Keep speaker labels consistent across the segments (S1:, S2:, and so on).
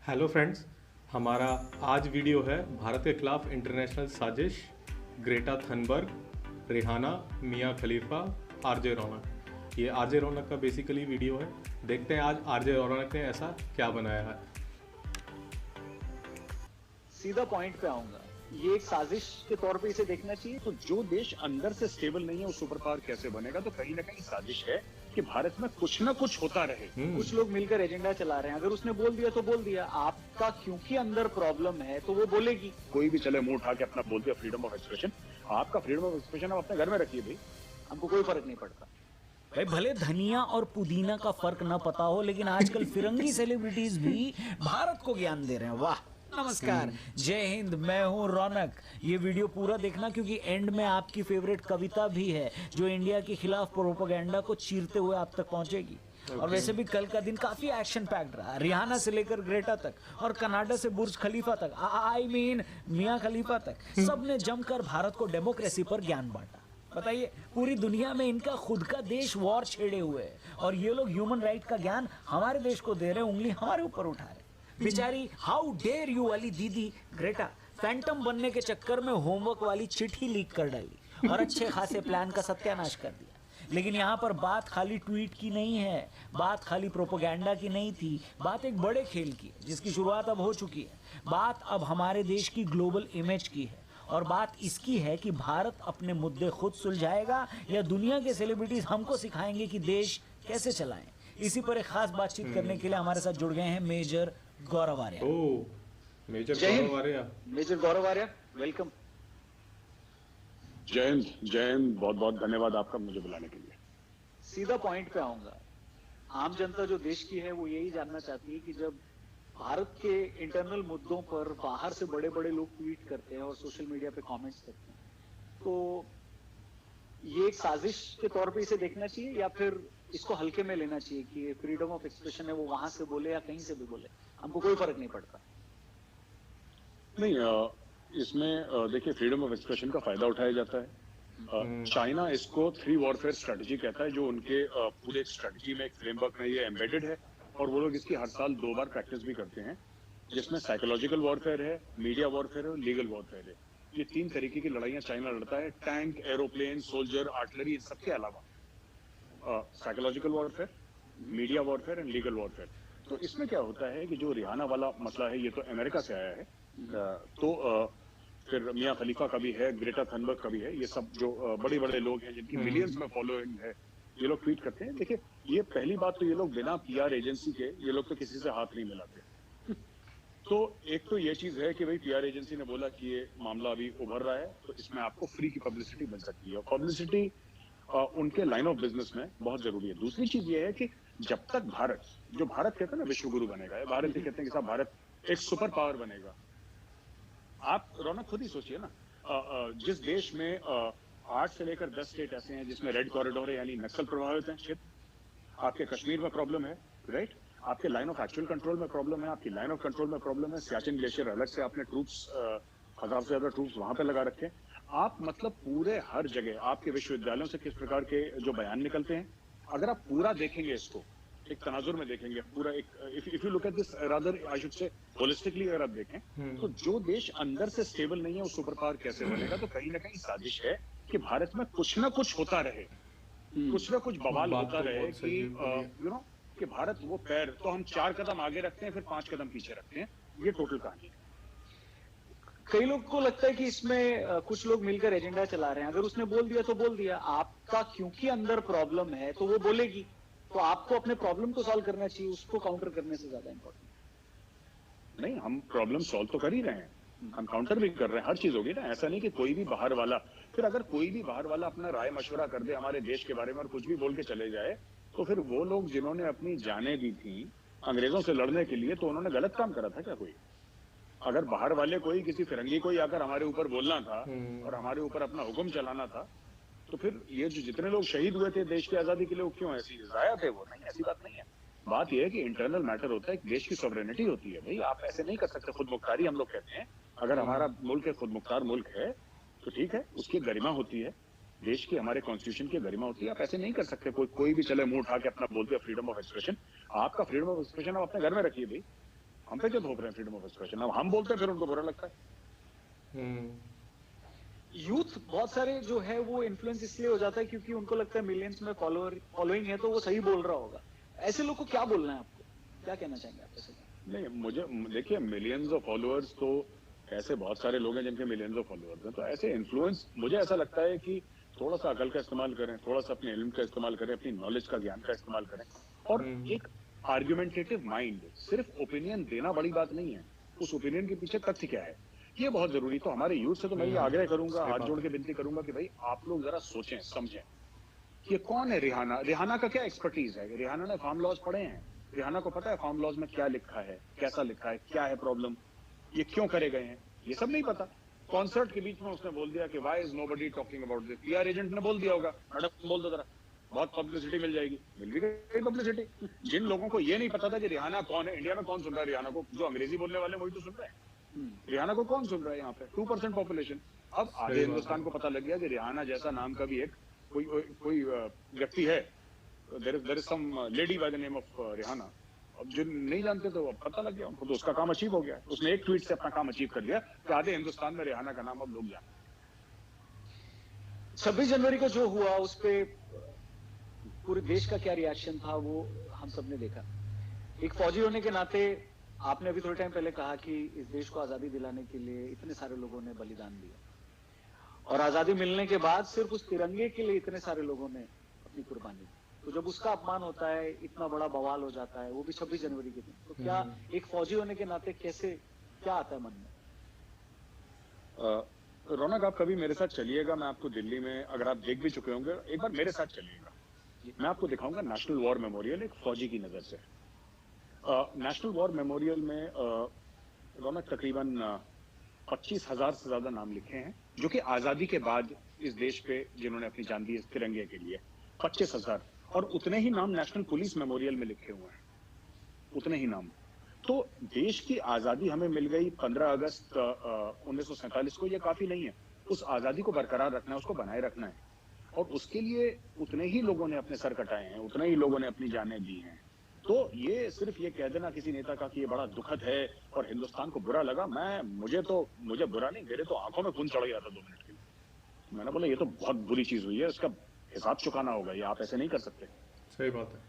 S1: Hello friends. हमारा आज video है भारत के खिलाफ इंटरनेशनल साजिश, ग्रेटा थनबर्ग, रिहाना, मियां खलीफा, आरजे रौनक। ये आरजे रौनक का बेसिकली वीडियो है। देखते हैं आज आरजे रौनक ने ऐसा क्या बनाया है।
S2: सीधा पॉइंट पे आऊंगा। ये एक साजिश के तौर पे इसे देखना चाहिए।
S3: तो जो देश अंदर से स्टेबल नहीं है वो सुपर पावर कैसे बनेगा? तो कहीं ना कहीं साजिश है कि भारत में कुछ ना कुछ होता रहे।
S2: कुछ लोग मिलकर एजेंडा चला रहे हैं। अगर उसने बोल दिया तो बोल दिया। आपका क्योंकि अंदर प्रॉब्लम है तो वो बोलेगी।
S3: कोई भी चले मुंह उठा के अपना बोल दिया, फ्रीडम ऑफ एक्सप्रेशन। आपका फ्रीडम ऑफ एक्सप्रेशन आप अपने घर में रखिए भाई,
S2: हमको कोई फर्क नहीं पड़ता।
S4: भाई भले धनिया और पुदीना का फर्क ना पता हो, लेकिन आजकल फिरंगी सेलिब्रिटीज भी भारत को ज्ञान दे रहे हैं। वाह, नमस्कार, जय हिंद, मैं हूं रौनक। ये वीडियो पूरा देखना क्योंकि एंड में आपकी फेवरेट कविता भी है जो इंडिया के खिलाफ प्रोपेगेंडा को चीरते हुए आप तक पहुंचेगी। और वैसे भी कल का दिन काफी एक्शन पैक्ड रहा, रिहाना से लेकर ग्रेटा तक और कनाडा से बुर्ज खलीफा तक, आई मीन मियां खलीफा तक, सबने जमकर भारत को डेमोक्रेसी पर ज्ञान बांटा। बताइए, पूरी दुनिया में इनका खुद का देश वॉर छेड़े हुए है और ये लोग ह्यूमन राइट का ज्ञान हमारे देश को दे रहे, उंगली हमारे ऊपर उठा रहे। बेचारी हाउ डेयर यू वाली दीदी ग्रेटा फैंटम बनने के चक्कर में होमवर्क वाली चिट्ठी लीक कर डाली और अच्छे खासे प्लान का सत्यानाश कर दिया। लेकिन यहाँ पर बात खाली ट्वीट की नहीं है, बात खाली प्रोपेगेंडा की नहीं थी, बात एक बड़े खेल की है जिसकी शुरुआत अब हो चुकी है। बात अब हमारे देश की ग्लोबल इमेज की है और बात इसकी है कि भारत अपने मुद्दे खुद सुलझाएगा या दुनिया के सेलिब्रिटीज हमको सिखाएंगे कि देश कैसे चलाएं। इसी पर एक खास बातचीत करने के लिए हमारे साथ जुड़ गए हैं मेजर गौरव आर्या।
S1: मेजर गौरव आर्या।
S2: मेजर गौरव आर्या, वेलकम।
S3: जय हिंद, जय हिंद। बहुत बहुत धन्यवाद आपका मुझे बुलाने के लिए।
S2: सीधा पॉइंट पे आऊंगा। आम जनता जो देश की है वो यही जानना चाहती है कि जब भारत के इंटरनल मुद्दों पर बाहर से बड़े बड़े लोग ट्वीट करते हैं और सोशल मीडिया पे कमेंट्स करते हैं, तो ये एक साजिश के तौर पे इसे देखना चाहिए या फिर इसको हल्के में लेना चाहिए कि फ्रीडम ऑफ एक्सप्रेशन है, वो वहां से बोले या कहीं से भी बोले, हमको कोई फर्क नहीं पड़ता।
S3: नहीं, इसमें देखिए, फ्रीडम ऑफ एक्सप्रेशन का फायदा उठाया जाता है। चाइना इसको 3 वॉरफेयर स्ट्रेटजी कहता है, जो उनके पूरे स्ट्रेटजी में एक फ्रेमवर्क में ये एम्बेडेड है और वो लोग इसकी हर साल 2 बार प्रैक्टिस भी करते हैं, जिसमें साइकोलॉजिकल वॉरफेयर है, मीडिया वॉरफेयर है और लीगल वॉरफेयर है। ये 3 तरीके की लड़ाइयां चाइना लड़ता है, टैंक, एरोप्लेन, सोल्जर, आर्टिलरी, इन सबके अलावा psychological warfare, media warfare and legal warfare. तो इसमें क्या होता है कि जो रिहाना वाला मसला है, ये तो अमेरिका से आया है, तो फिर मियां खलीफा का भी है, ग्रेटा थनबर्ग का भी है। ये सब जो बड़े बड़े लोग हैं जिनकी मिलियंस में फॉलोइंग है, ये लोग ट्वीट करते हैं। देखिए, ये पहली बात तो ये लोग बिना पीआर एजेंसी के ये लोग तो किसी से हाथ नहीं मिलाते। तो एक तो ये चीज है कि भाई पीआर एजेंसी ने बोला कि ये मामला अभी उभर रहा है, तो इसमें आपको फ्री की पब्लिसिटी मिल सकती है और पब्लिसिटी उनके लाइन ऑफ बिजनेस में बहुत जरूरी है। दूसरी चीज ये है कि जब तक भारत, जो भारत कहते हैं ना विश्व गुरु बनेगा, भारत ये कहते हैं कि साहब भारत एक सुपर पावर बनेगा। आप रौनक खुद ही सोचिए ना, जिस देश में 8 से लेकर 10 स्टेट ऐसे हैं जिसमें रेड कॉरिडोर है, यानी नक्सल प्रभावित है क्षेत्र। आपके कश्मीर में प्रॉब्लम है, राइट? आपके लाइन ऑफ एक्चुअल कंट्रोल में प्रॉब्लम है, आपकी लाइन ऑफ कंट्रोल में प्रॉब्लम है। सियाचिन ग्लेशियर अलग से आपने ट्रूप्स, 1000 से ज्यादा ट्रूप्स वहां पे लगा रखे हैं। आप मतलब पूरे हर जगह आपके विश्वविद्यालयों से किस प्रकार के जो बयान निकलते हैं, अगर आप पूरा देखेंगे, इसको एक तनाजुर में देखेंगे पूरा, एक if you look at this rather I should say holistically, अगर आप देखें तो जो देश अंदर से स्टेबल नहीं है वो सुपर पावर कैसे बनेगा? तो कहीं ना कहीं साजिश है कि भारत में कुछ ना कुछ होता रहे, कुछ ना कुछ बवाल होता रहे कि यू नो कि भारत वो पैर तो हम 4 कदम आगे रखते हैं फिर 5 कदम पीछे रखते हैं। ये टोटल कहानी है।
S2: कई लोग को लगता है कि इसमें कुछ लोग मिलकर एजेंडा चला रहे हैं। अगर उसने बोल दिया तो बोल दिया। आपका क्योंकि अंदर प्रॉब्लम है तो वो बोलेगी। तो आपको अपने प्रॉब्लम को सॉल्व करना चाहिए, उसको काउंटर करने से ज्यादा इंपॉर्टेंट
S3: नहीं, हम प्रॉब्लम सॉल्व तो कर ही रहे हैं, हम काउंटर भी कर रहे हैं। हर चीज होगी ना, ऐसा नहीं कि कोई भी बाहर वाला, फिर अगर कोई भी बाहर वाला अपना राय मशवरा कर दे हमारे देश के बारे में और कुछ भी बोल के चले जाए, तो फिर वो लोग जिन्होंने अपनी जानें दी थी अंग्रेजों से लड़ने के लिए, तो उन्होंने गलत काम करा था क्या? कोई अगर बाहर वाले कोई किसी फिरंगी कोई आकर हमारे ऊपर बोलना था और हमारे ऊपर अपना हुक्म चलाना था, तो फिर ये जो जितने लोग शहीद हुए थे देश की आजादी के लिए, वो क्यों ऐसी जाया थे? वो नहीं, ऐसी बात नहीं है। बात यह है कि इंटरनल मैटर होता है, देश की सॉवरेनिटी होती है। भाई आप ऐसे नहीं कर सकते, खुद मुख्तारी हम लोग कहते हैं। अगर हमारा मुल्क है, खुद मुख्तार मुल्क है, तो ठीक है, उसकी गरिमा होती है, देश की, हमारे कॉन्स्टिट्यूशन की गरिमा होती है। आप ऐसे नहीं कर सकते, कोई भी चले मुंह उठा के अपना बोल दिया फ्रीडम ऑफ एक्सप्रेशन। आपका फ्रीडम ऑफ एक्सप्रेशन आप अपने घर में रखिए भाई, हम पे क्यों थोप रहे हैं फ्रीडम ऑफ एक्सप्रेशन? अब हम बोलते हैं फिर उनको बुरा लगता है।
S2: यूथ बहुत सारे जो है वो इन्फ्लुएंस इसलिए हो जाता है क्योंकि उनको लगता है मिलियंस में फॉलोइंग है तो वो सही बोल रहा होगा। ऐसे लोग को क्या बोलना है आपको, क्या कहना चाहेंगे आप ऐसे?
S3: नहीं, मुझे देखिए, मिलियंस ऑफ फॉलोअर्स तो ऐसे बहुत सारे लोग हैं जिनके मिलियंस ऑफ फॉलोअर्स हैं, तो ऐसे इन्फ्लुएंस, मुझे ऐसा लगता है कि थोड़ा सा अकल का इस्तेमाल करें, थोड़ा सा अपने इल्म का इस्तेमाल करें, अपनी नॉलेज का, ज्ञान का इस्तेमाल करें, और एक आर्गुमेंटेटिव माइंड, सिर्फ ओपिनियन देना बड़ी बात नहीं है, उस ओपिनियन के पीछे तथ्य क्या है, ये बहुत जरूरी। तो हमारे यूथ से तो मैं ये आग्रह करूंगा, हाथ जोड़ के विनती करूंगा कि भाई आप लोग जरा सोचें, समझें, ये कौन है रिहाना, रिहाना का क्या एक्सपर्टीज है, रिहाना ने फार्म लॉज पढ़े हैं, रिहाना को पता है फार्म लॉज में क्या लिखा है, कैसा लिखा है, क्या है प्रॉब्लम, ये क्यों करे गए हैं, ये सब नहीं पता। कॉन्सर्ट के बीच में उसने बोल दिया कि why is nobody talking about this, PR agent ने बोल दिया होगा, मैडम बोल दो जरा, बहुत पब्लिसिटी मिल जाएगी, मिल भी गई पब्लिसिटी। जिन लोगों को ये नहीं पता था कि रिहाना कौन है, इंडिया में कौन सुन रहा है रिहाना को, जो अंग्रेजी बोलने वाले वही तो सुन रहे हैं, रिहाना को कौन सुन रहा है यहाँ पे, 2% पॉपुलेशन। अब आधे हिंदुस्तान को पता लग गया कि रिहाना जैसा नाम का भी एक कोई व्यक्ति है, there is some lady by the name of Rihanna. अब जो नहीं जानते तो अब पता लग गया उनको, तो उसका काम अचीव हो गया, उसने एक ट्वीट से अपना काम अचीव कर लिया कि आधे हिंदुस्तान में रिहाना का नाम अब लोग जानते।
S2: 26 जनवरी को जो हुआ उस पे पूरे देश का क्या रिएक्शन था वो हम सब ने देखा। एक फौजी होने के नाते आपने अभी थोड़े टाइम पहले कहा कि इस देश को आजादी दिलाने के लिए इतने सारे लोगों ने बलिदान दिया, और आजादी मिलने के बाद सिर्फ उस तिरंगे के लिए इतने सारे लोगों ने अपनी कुर्बानी दी। तो जब उसका अपमान होता है, इतना बड़ा बवाल हो जाता है, वो भी 26 जनवरी के दिन, तो क्या एक फौजी होने के नाते कैसे, क्या आता है मन में?
S3: रौनक, आप कभी मेरे साथ चलिएगा, मैं आपको दिल्ली में, अगर आप देख भी चुके होंगे, एक बार मेरे साथ चलिएगा, मैं आपको दिखाऊंगा नेशनल वॉर मेमोरियल, एक फौजी की नजर से। नेशनल वॉर मेमोरियल में रौनक तकरीबन 25,000 से ज्यादा नाम लिखे हैं, जो कि आजादी के बाद इस देश पे जिन्होंने अपनी जान दी इस तिरंगे के लिए, 25,000। और उतने ही नाम नेशनल पुलिस मेमोरियल में लिखे हुए हैं, उतने ही नाम। तो देश की आजादी हमें मिल गई 15 अगस्त 1947 को, ये काफी नहीं है, उस आजादी को बरकरार रखना है, उसको बनाए रखना है, और उसके लिए उतने ही लोगों ने अपने सर कटाए हैं, उतने ही लोगों ने अपनी जानें दी हैं। तो ये सिर्फ ये कह देना किसी नेता का कि ये बड़ा दुखद है और हिंदुस्तान को बुरा लगा, मुझे बुरा नहीं, मेरे तो आंखों में खून चढ़ गया था 2 मिनट के लिए। मैंने बोला ये तो बहुत बुरी चीज हुई है, इसका हिसाब चुकाना होगा, ये आप ऐसे नहीं कर सकते।
S1: सही बात है।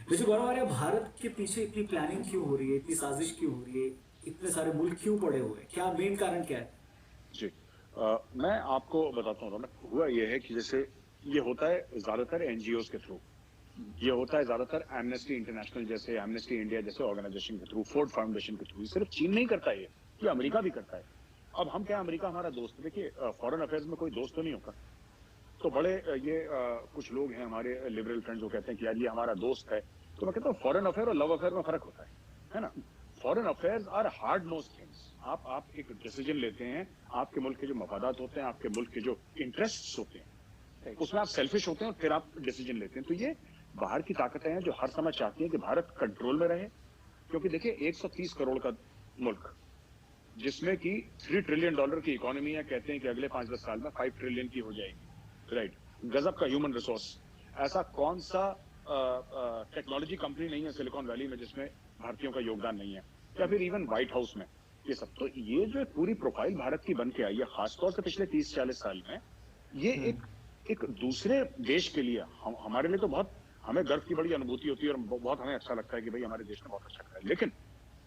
S4: वैसे गौरव, भारत के पीछे इतनी प्लानिंग क्यों हो रही है, इतनी साजिश क्यों हो रही है, इतने सारे मुल्क क्यों पड़े हुए हैं, क्या मेन कारण क्या है?
S3: जी, मैं आपको बताता हूँ रौनक, हुआ ये है कि जैसे ये होता है ज्यादातर एनजीओ के थ्रू, ये होता है ज्यादातर एमनेस्टी इंटरनेशनल जैसे, एमनेस्टी इंडिया जैसे ऑर्गेनाइजेशन के थ्रू, फोर्ड फाउंडेशन के थ्रू। सिर्फ चीन नहीं करता ये अमेरिका भी करता है। अब हम क्या, अमेरिका हमारा दोस्त है, देखिए फॉरेन अफेयर्स में कोई दोस्त तो नहीं होता, तो बड़े कुछ लोग हैं हमारे लिबरल फ्रेंड्स जो कहते हैं कि यार ये हमारा दोस्त है, तो मैं कहता हूँ फॉरेन अफेयर और लव अफेयर में फर्क होता है ना। Foreign affairs are hard nose things, आप एक डिसीजन लेते हैं, आपके मुल्क के जो मफादात होते हैं, आपके मुल्क के जो इंटरेस्ट होते हैं, उसमें आप सेल्फिश होते हैं और फिर आप डिसीजन लेते हैं। तो ये बाहर की ताकतें हैं जो हर समय चाहती हैं कि भारत कंट्रोल में रहे, क्योंकि देखिए 130 करोड़ का मुल्क जिसमें कि $3 ट्रिलियन की इकोनॉमी है, कहते हैं कि अगले 5-10 साल में 5 ट्रिलियन की हो जाएगी, राइट। गजब का ह्यूमन रिसोर्स, ऐसा कौन सा टेक्नोलॉजी कंपनी नहीं है सिलिकॉन वैली में जिसमें भारतीयों का योगदान नहीं है, या फिर इवन व्हाइट हाउस में, ये सब। तो ये जो पूरी प्रोफाइल भारत की बन के आई है, खासतौर से पिछले 30-40 साल में, ये एक दूसरे देश के लिए, हमारे लिए तो बहुत, हमें गर्व की बड़ी अनुभूति होती है और बहुत हमें अच्छा लगता है कि भाई हमारे देश ने बहुत अच्छा करा है। लेकिन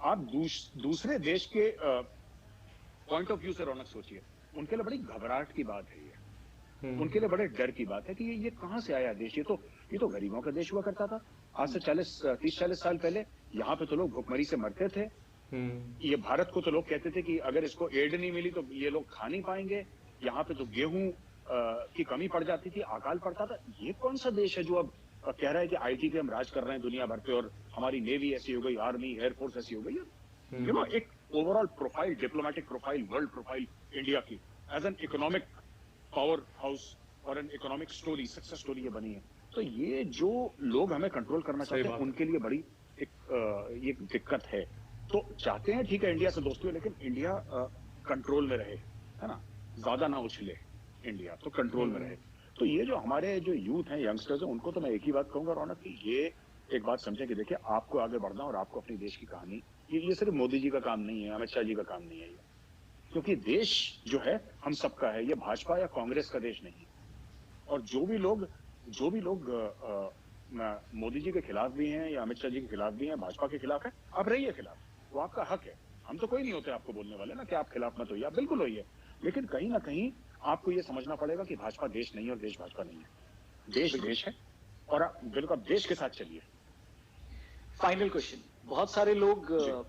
S3: आप दूसरे देश के पॉइंट ऑफ व्यू से रौनक सोचिए, उनके लिए बड़ी घबराहट की बात है ये, उनके लिए बड़े डर की बात है कि ये कहां से आया देश, ये तो गरीबों का देश हुआ करता था आज से 30-40 साल पहले। यहाँ पे तो लोग भुखमरी से मरते थे। ये भारत को तो लोग कहते थे कि अगर इसको एड नहीं मिली तो ये लोग खा नहीं पाएंगे। यहाँ पे तो गेहूं की कमी पड़ जाती थी, अकाल पड़ता था। ये कौन सा देश है जो अब कह रहा है कि आईटी पे हम राज कर रहे हैं दुनिया भर पे, और हमारी नेवी ऐसी हो गई, आर्मी एयरफोर्स ऐसी हो गई। यू नो, एक overall profile, diplomatic profile, world profile India की as an economic power house और an economic story, success story ये बनी है। तो ये जो लोग हमें कंट्रोल करना चाहते हैं उनके लिए बड़ी एक दिक्कत है। तो चाहते हैं ठीक है इंडिया से दोस्ती हो, लेकिन इंडिया कंट्रोल में रहे, है ना, ज्यादा ना उछले इंडिया, तो कंट्रोल में रहे। तो ये जो हमारे जो यूथ हैं, यंगस्टर्स हैं, उनको तो मैं एक ही बात कहूंगा रौनक, कि ये एक बात समझें कि देखिए आपको आगे बढ़ना और आपको अपनी देश की कहानी ये सिर्फ मोदी जी का काम नहीं है, अमित शाह जी का काम नहीं है ये, क्योंकि देश जो है हम सबका है, ये भाजपा या कांग्रेस का देश नहीं है। और जो भी लोग मोदी जी के खिलाफ भी हैं या अमित शाह जी के खिलाफ भी हैं, भाजपा के खिलाफ है, आप रहिए खिलाफ, वो आपका हक है। हम तो कोई नहीं होते आपको बोलने वाले ना कि आप खिलाफ मत होइए, आप बिल्कुल होइए, लेकिन कहीं ना कहीं आपको ये समझना पड़ेगा कि भाजपा देश नहीं है और देश भाजपा नहीं है। देश देश है और आप बिल्कुल आप देश के साथ चलिए।
S2: फाइनल क्वेश्चन, बहुत सारे लोग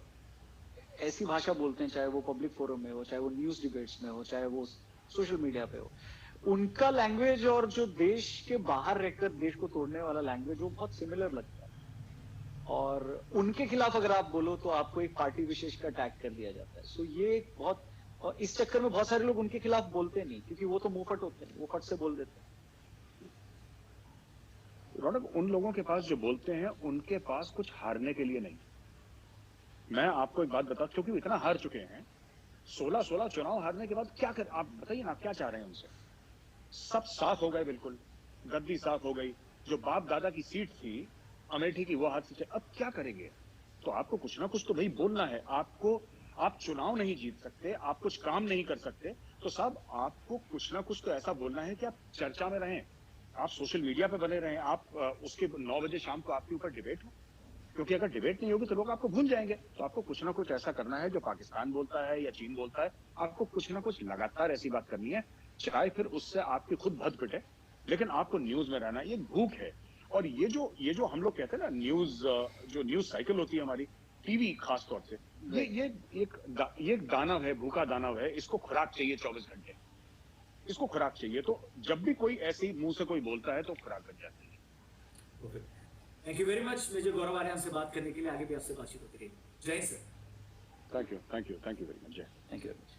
S2: ऐसी भाषा बोलते हैं, चाहे वो पब्लिक फोरम में हो, चाहे वो न्यूज डिबेट्स में हो, चाहे वो सोशल मीडिया पे हो, उनका लैंग्वेज और जो देश के बाहर रहकर देश को तोड़ने वाला लैंग्वेज वो बहुत सिमिलर लगता है। और उनके खिलाफ अगर आप बोलो तो आपको एक पार्टी विशेष का टैग कर दिया जाता है। सो ये एक बहुत, और इस चक्कर में बहुत सारे लोग उनके खिलाफ बोलते नहीं, क्योंकि वो तो मुंहफट होते हैं, वो फट से बोल देते हैं।
S3: रौनक, उन लोगों के पास जो बोलते हैं उनके पास कुछ हारने के लिए नहीं। मैं आपको एक बात बताऊं, क्योंकि वो इतना हार चुके हैं, 16 चुनाव हारने के बाद क्या कर, आप बताइए ना, आप क्या चाह रहे हैं उनसे? सब साफ हो गए, बिल्कुल गद्दी साफ हो गई, जो बाप दादा की सीट थी अमेठी की वो हाथ से, अब क्या करेंगे? तो आपको कुछ ना कुछ तो भाई बोलना है। आप चुनाव नहीं जीत सकते, आप कुछ काम नहीं कर सकते, तो साहब आपको कुछ ना कुछ तो ऐसा बोलना है कि आप चर्चा में रहें, आप सोशल मीडिया पे बने रहें, आप उसके 9 बजे शाम को आपके ऊपर डिबेट हो, क्योंकि अगर डिबेट नहीं होगी तो लोग आपको भूल जाएंगे। तो आपको कुछ ना कुछ ऐसा करना है जो पाकिस्तान बोलता है या चीन बोलता है, आपको कुछ ना कुछ लगातार ऐसी बात करनी है, चाहे फिर उससे आपकी खुद भद पिटे, लेकिन आपको न्यूज में रहना है। ये भूख है। और ये जो हम लोग कहते हैं ना, न्यूज साइकिल होती है हमारी, टीवी खास तौर से, ये एक दानव है, भूखा दानव है, इसको खुराक चाहिए 24 घंटे, इसको खुराक चाहिए। तो जब भी कोई ऐसी मुंह से कोई बोलता है तो खुराक बन जाती है।
S4: Thank you very much major Gaurav Arya हमसे बात करने के लिए, आगे भी आपसे बातचीत होती रहेगी। जय हिंद sir.
S3: Thank you very much. जय।
S2: Thank you very much.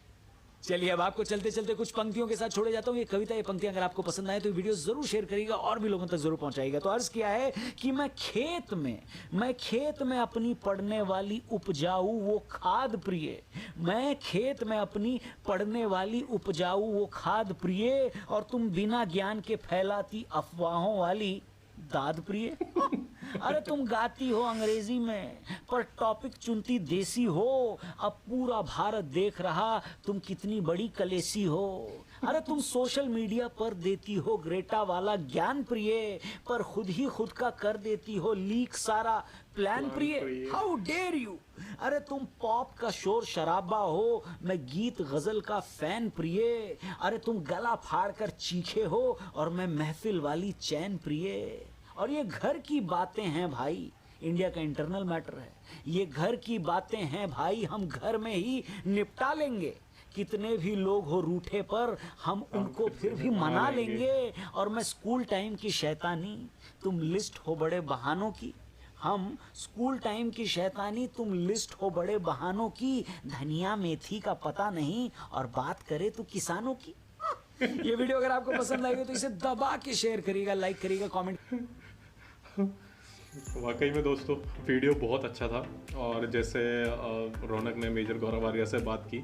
S4: चलिए अब आपको चलते चलते कुछ पंक्तियों के साथ छोड़े जाता हूँ। ये कविता, ये पंक्तियां अगर आपको पसंद आए तो वीडियो जरूर शेयर करिएगा और भी लोगों तक जरूर पहुंचाइएगा। तो अर्ज किया है कि मैं खेत में अपनी पड़ने वाली उपजाऊ वो खाद प्रिय, मैं खेत में अपनी पड़ने वाली उपजाऊ वो खाद प्रिय, और तुम बिना ज्ञान के फैलाती अफवाहों वाली दाद प्रिय। अरे तुम गाती हो अंग्रेजी में पर टॉपिक चुनती देसी हो, अब पूरा भारत देख रहा तुम कितनी बड़ी कलेसी हो। अरे तुम सोशल मीडिया पर देती हो ग्रेटा वाला ज्ञान प्रिय, पर खुद ही खुद का कर देती हो लीक सारा प्लान प्रिय। How dare you. अरे तुम पॉप का शोर शराबा हो, मैं गीत गजल का फैन प्रिय। अरे तुम गला फाड़ कर चीखे हो और मैं महफिल वाली चैन प्रिय। और ये घर की बातें हैं भाई, इंडिया का इंटरनल मैटर है, ये घर की बातें हैं भाई, हम घर में ही निपटा लेंगे। कितने भी लोग हो रूठे पर हम उनको फिर भी मना लेंगे। और मैं स्कूल टाइम की शैतानी, तुम लिस्ट हो बड़े बहानों की। हम स्कूल टाइम की शैतानी, तुम लिस्ट हो बड़े बहानों की। धनिया मेथी का पता नहीं और बात करे तो किसानों की। ये वीडियो अगर आपको पसंद आई हो तो इसे दबा के शेयर करिएगा, लाइक करिएगा, कमेंट।
S1: वाकई में दोस्तों वीडियो बहुत अच्छा था। और जैसे रौनक ने मेजर गौरव आर्य से बात की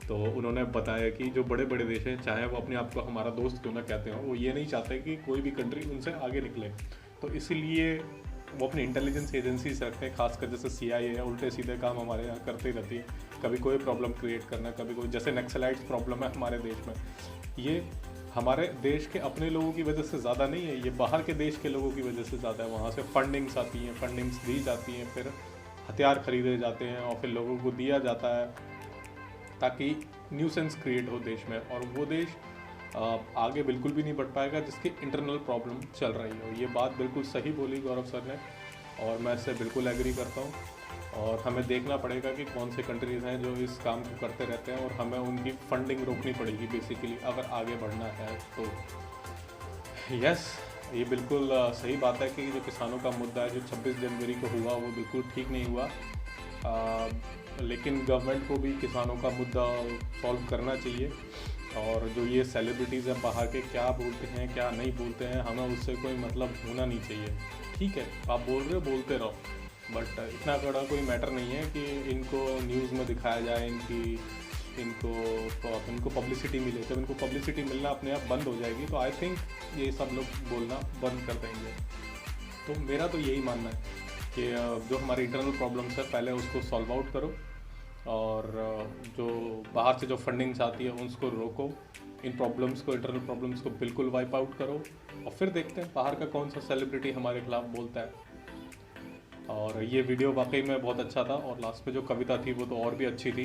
S1: तो उन्होंने बताया कि जो बड़े बड़े देश हैं, चाहे वो अपने आप को हमारा दोस्त क्यों ना कहते हो, वो ये नहीं चाहते कि कोई भी कंट्री उनसे आगे निकले। तो इसीलिए वो अपनी इंटेलिजेंस एजेंसी से रखते हैं, खासकर जैसे CIA है, उल्टे सीधे काम हमारे यहाँ करते ही रहती है। कभी कोई प्रॉब्लम क्रिएट करना, कभी कोई, जैसे नक्सलाइट्स प्रॉब्लम है हमारे देश में, ये हमारे देश के अपने लोगों की वजह से ज़्यादा नहीं है, ये बाहर के देश के लोगों की वजह से ज़्यादा है। वहाँ से फंडिंग्स आती हैं, फंडिंग्स दी जाती हैं, फिर हथियार खरीदे जाते हैं और फिर लोगों को दिया जाता है ताकि न्यूसेंस क्रिएट हो देश में, और वो देश आगे बिल्कुल भी नहीं बढ़ पाएगा जिसकी इंटरनल प्रॉब्लम चल रही है। ये बात बिल्कुल सही बोली गौरव सर ने और मैं इससे बिल्कुल एग्री करता हूँ। और हमें देखना पड़ेगा कि कौन से कंट्रीज़ हैं जो इस काम को करते रहते हैं और हमें उनकी फंडिंग रोकनी पड़ेगी बेसिकली अगर आगे बढ़ना है तो। यस, ये बिल्कुल सही बात है कि जो किसानों का मुद्दा है जो 26 जनवरी को हुआ वो बिल्कुल ठीक नहीं हुआ, लेकिन गवर्नमेंट को भी किसानों का मुद्दा सॉल्व करना चाहिए। और जो ये सेलिब्रिटीज़ हैं बाहर के, क्या बोलते हैं क्या नहीं बोलते हैं, हमें उससे कोई मतलब होना नहीं चाहिए। ठीक है, आप बोल रहे हो बोलते रहो, बट इतना बड़ा कोई मैटर नहीं है कि इनको न्यूज़ में दिखाया जाए, इनको पब्लिसिटी मिले। जब इनको पब्लिसिटी मिलना अपने आप बंद हो जाएगी तो आई थिंक ये सब लोग बोलना बंद कर देंगे। तो मेरा तो यही मानना है। कि जो हमारी इंटरनल प्रॉब्लम्स है पहले उसको सॉल्व आउट करो, और जो बाहर से जो फंडिंग्स आती है उसको रोको, इन प्रॉब्लम्स को, इंटरनल प्रॉब्लम्स को बिल्कुल वाइप आउट करो, और फिर देखते हैं बाहर का कौन सा सेलिब्रिटी हमारे खिलाफ बोलता है। और ये वीडियो वाकई में बहुत अच्छा था, और लास्ट में जो कविता थी वो तो और भी अच्छी थी।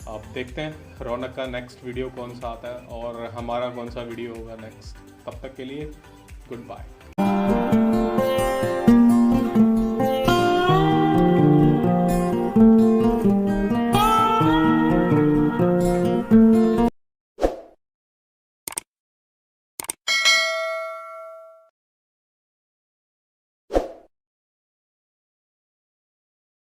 S1: अब देखते हैं रौनक का नेक्स्ट वीडियो कौन सा आता है और हमारा कौन सा वीडियो होगा नेक्स्ट। तब तक के लिए गुड बाय।